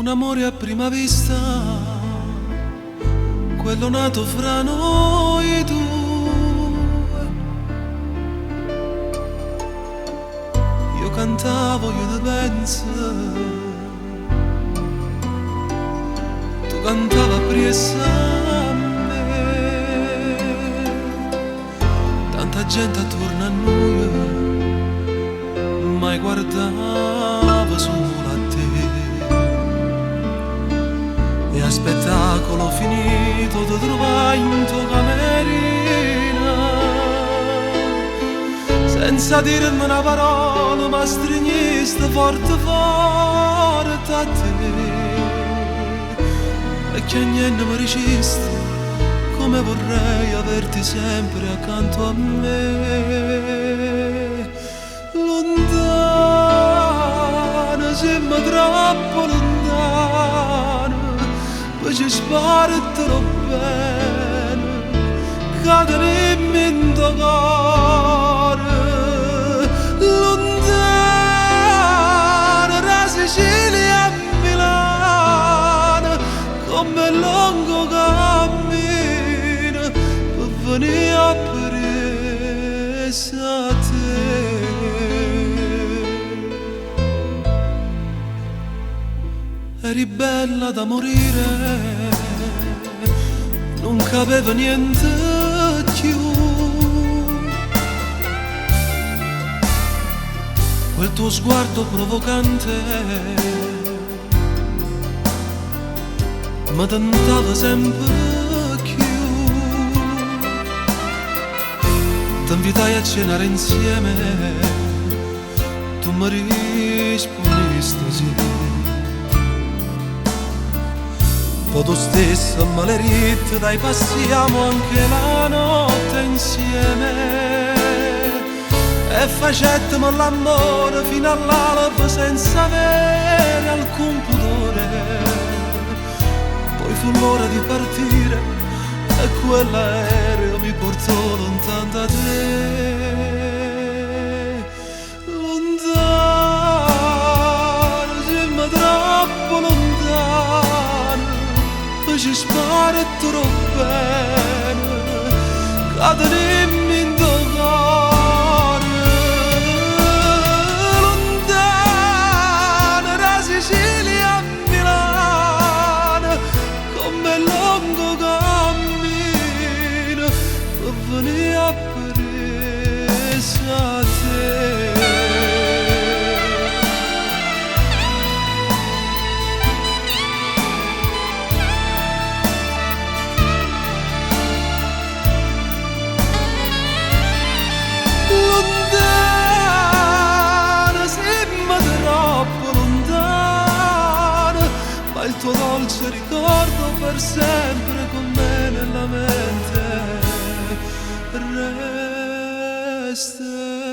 Un amore a prima vista, quello nato fra noi due. Io cantavo, io te penso, tu cantavi appresso a me. Tanta gente attorno a noi, mai guardava solo a te. E a spettacolo finito ti trovai in tua camerina, senza dirmi una parola ma stringiste forte forte a te. E che niente mi dicesti, come vorrei averti sempre accanto a me. Lontana, siamo troppo lontana, poi ci spartelo bene, cadremo in tuo cuore. Lontana, da Sicilia a Milano, come lungo cammino, per venire a presso a te. Eri bella da morire, non capeva niente più. Quel tuo sguardo provocante mi tentava sempre più. Ti invitai a cenare insieme, tu mi rispondesti sì. Poi tu stesso maleditta, dai passiamo anche la notte insieme. E facetimo l'amore fino all'alba senza avere alcun pudore. Poi fu l'ora di partire e quell'aereo mi portò lontano da te. Lontano, siamo troppo lontano, poi ci spartelo bene, cadremo in tuo cuore. Venire a presso a te. Lontana, siamo troppo lontana, ma il tuo dolce ricordo per sempre con me nella mente. Resta.